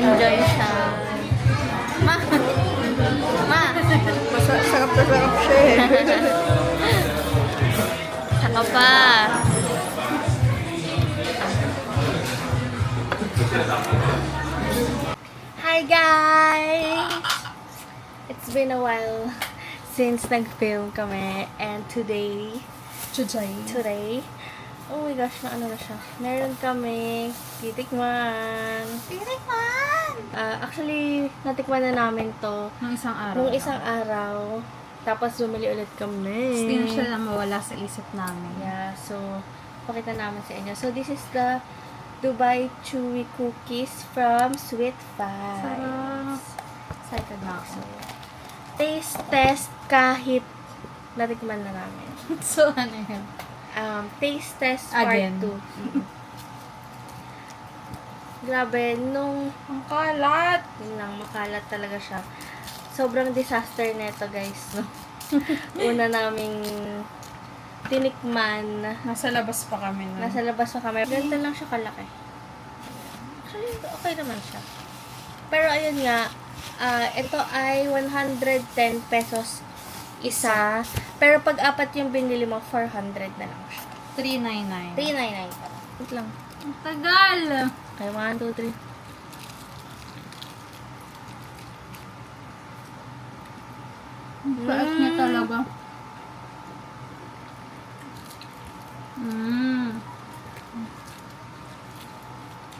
nag-enjoy siya. Ma! Ma! Sarap na sarap siya eh. Saka pa. Hi guys! It's been a while since nag-film kami and today, oh my gosh, na ano na siya. Meron kami titikman. Actually, natikman na namin to Nung isang araw. nung isang araw. Tapos bumili ulit kami. Hindi na siya na mawala sa isip namin. Yeah, so pakita namin sa inyo. So this is the Dubai Chewy Cookies from Sweet Vibes. Sarap. Excited na ako. So, taste test kahit natikman na namin. So, ano yun? Taste test part Again. 2. Grabe, nung Ang kalat! yun lang, makalat talaga siya. Sobrang disaster nito, guys. No? Una naming tinikman. Nasa labas pa kami nun. Nasa labas pa kami. Ganito lang siya kalaki. Actually, okay naman siya. Pero ayun nga, ito ay 110 pesos isa. Pero pag apat yung binili mo, 400 na lang siya. 399. 399 pa. Wait lang. Ang tagal! Okay, 1, 2, 3. Ang kalat niya talaga.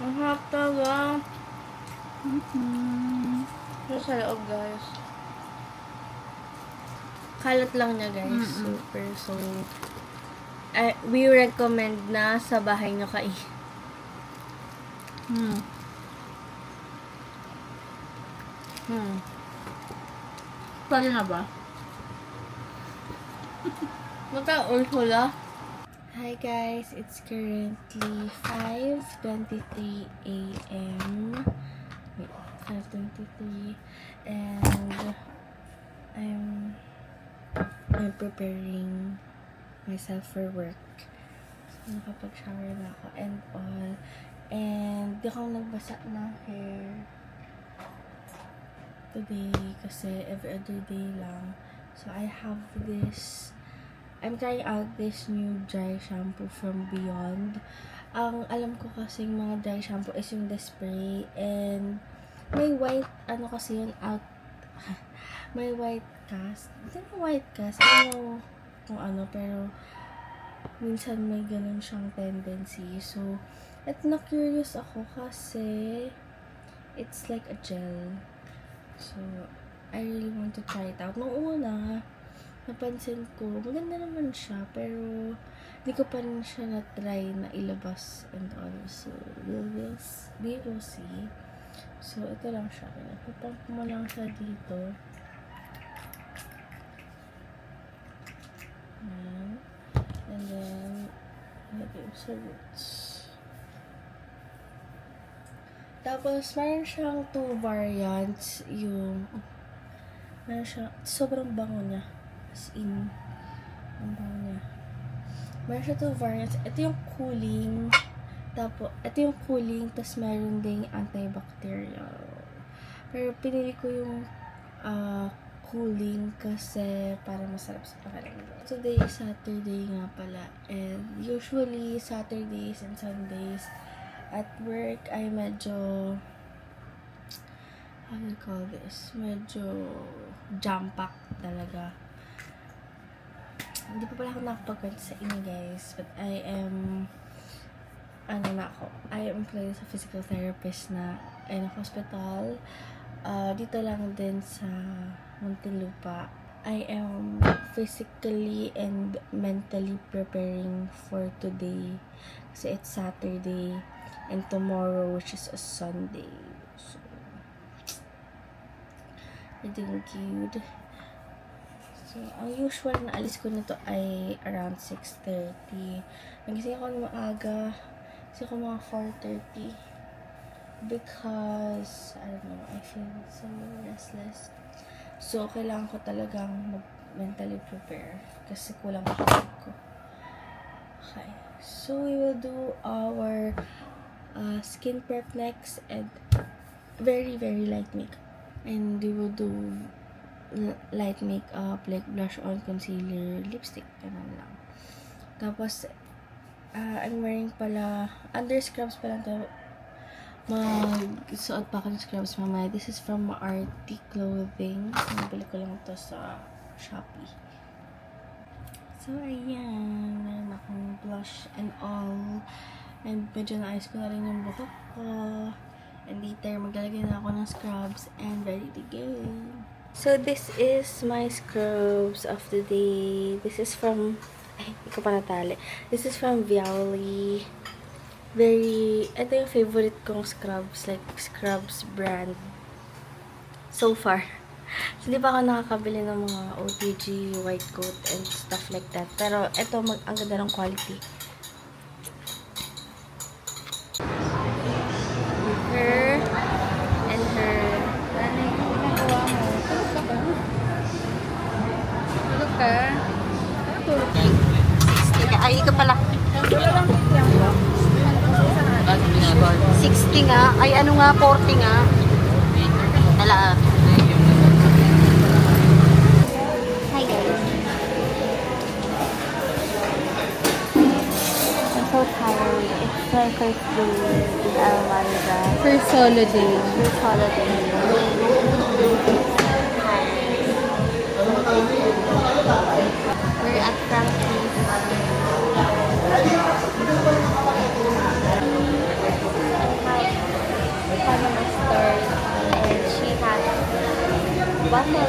Ang harap talaga. Mm. Ito sa loob, guys. Kalat lang niya, guys. Mm-mm. Super. So, we recommend na sa bahay nyo kain. Pwede na ba? Magka-ulhula. Hi guys, it's currently 5:23 a.m. Wait, 5:23 and I'm preparing myself for work. So, nakapag-shower na ako and all. And di ako nagbasa ng hair today kasi every other day lang. So, I have this I'm trying out this new dry shampoo from Beyond. Ang alam ko kasing mga dry shampoo is yung the spray and may white, ano kasi yun, may white cast. Hindi na white cast. I don't know kung ano, pero minsan may ganun siyang tendency. So, at na-curious ako kasi it's like a gel. So, I really want to try it out. Nung una, napansin ko, maganda naman siya, pero hindi ko pa rin siya na-try na ilabas and all. So, we will see. So, ito lang siya. Napapump mo lang siya dito. Ayan. And then, lagay mo sa roots. Tapos, meron siyang 2 variants. Meron siya, sobrang bango niya. As in, ang bango niya. Meron siya 2 variants. Ito yung cooling. Tapos, ito yung cooling. Tapos, meron ding antibacterial. Pero, pinili ko yung cooling kasi para masarap sa pakiramdam. Today is Saturday nga pala. And usually, Saturdays and Sundays at work ay medyo how do you call this? Medyo jam-packed talaga. Hindi pa pala ako nakapag-kwento sa inyo, guys. But I am employed as a physical therapist na in a hospital. Dito lang din sa Muntinlupa. I am physically and mentally preparing for today. Kasi it's Saturday and tomorrow, which is a Sunday. So, pretty good. So, ang usual na alis ko nito ay around 6:30. Nagising ako ng maaga. Kasi ako mga 4:30. Because, I don't know, I feel so restless. So, kailangan ko talagang mentally prepare. Kasi kulang ako ko. Okay. So, we will do our skin prep next and very, very light makeup. And we will do light makeup, like blush on, concealer, lipstick, ganun lang. Tapos, I'm wearing pala, under scrubs pa lang tayo, magsuot pa ako ng scrubs mamaya. This is from Arty Clothing. Nabili ko lang to sa Shopee. So, ayan. Meron akong blush and all. And medyo naayos ko na rin yung buhok ko. And later, maglalagay na ako ng scrubs and ready to go. So, this is my scrubs of the day. This is from... Ay, hindi ko pa natali. This is from Viali. Ito yung favorite kong scrubs. Like, scrubs brand. So far. So, hindi pa ako nakakabili ng mga OTG, white coat, and stuff like that. Pero, ito, ang ganda ng quality. Her and her. Ano yung ginagawa mo? Tulog ka ba? Tulog ka? Ano tulog ka? Ay, ikaw pala. 60 nga. Ay, ano nga, 40 nga. Tala. Hi guys. I'm so tired. It's my first day in Almanza. First solo day. First holiday. We're at Frankie's. Panama store. And she has buffalo.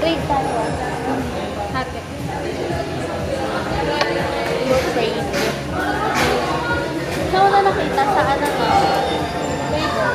Great buffalo. Happy. Ukraine. Saan mo na nakita? Sa ano nga? Weibo.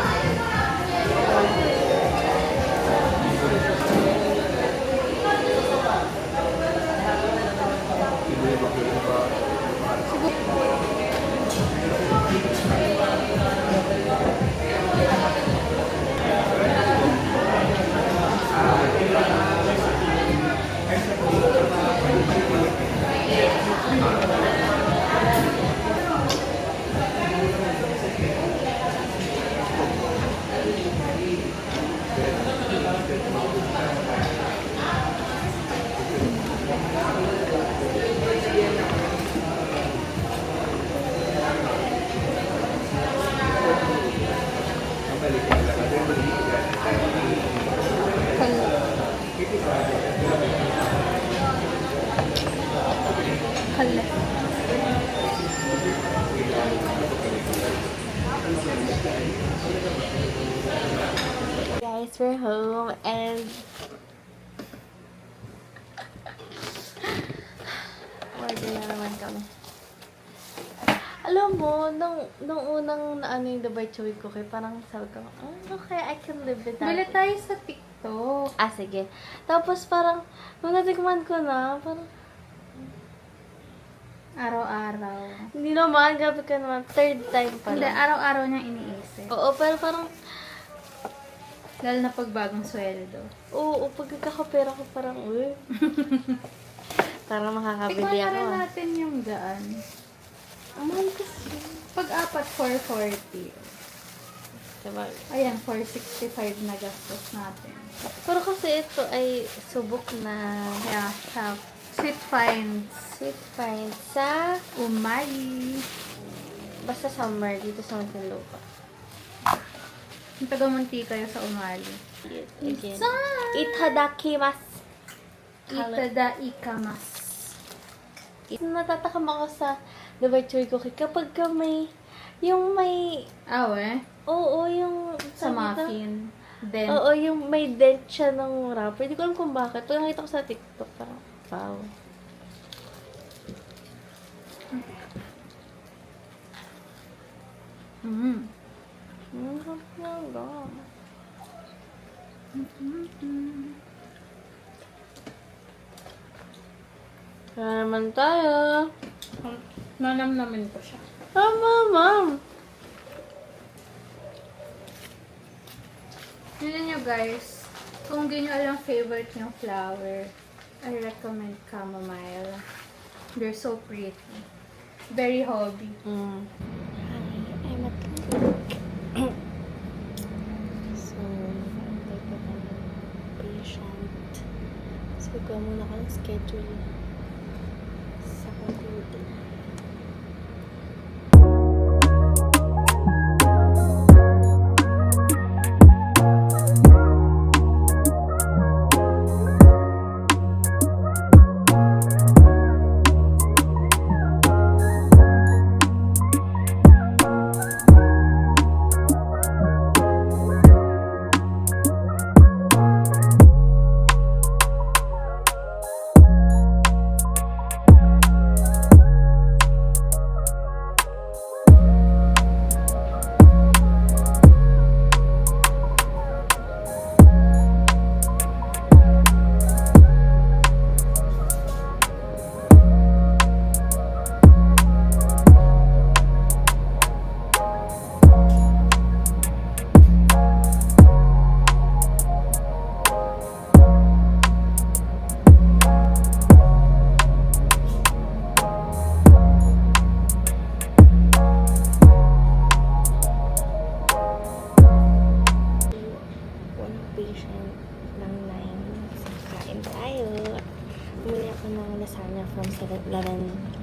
Hala. Guys, we're home and order na naman kami. Alam mo, nung unang naano yung Dubai Chewy Cookie, parang sabi ko, okay, I can live with that. Bili tayo sa TikTok. Sige. Tapos parang, nung natikman ko na, parang, Araw-araw. hindi naman, grabe ka naman, third time pa Hindi, lang. araw-araw niyang iniisip. Oo, pero parang, Lalo na pag bagong sweldo. oo, pagkakapera ko parang, uy. Parang makakabili Tikman na ako. rin natin yung gaan. Ang mahal kasi. Pag-apat, 440. Diba? Ayan, 465 na gastos natin. Pero kasi ito ay subok na Kaya, sa Sweet Finds. sweet find sa Umay. basta summer dito sa Muntinlupa. Yung taga-munti kayo sa Umali. Again. Sa Itadakimasu. Itada ikamas. Natatakam ako sa Dubai Chewy Cookie kapag ka may Awe, oo, yung sa muffin. Then, Oo, yung may dent siya ng wrapper. Hindi ko alam kung bakit. Pag nakita ko sa TikTok, parang, wow. Sarap na lang. Kaya naman tayo. nanamnamin ko siya. Tama, ma'am. Yun nyo guys, kung di nyo alam favorite yung flower, I recommend chamomile. They're so pretty. Very hobby. I'm at So, gawa muna ako ng schedule sa computer. Patient ng 9. Kain tayo. Bumili ako ng lasagna from 7-Eleven.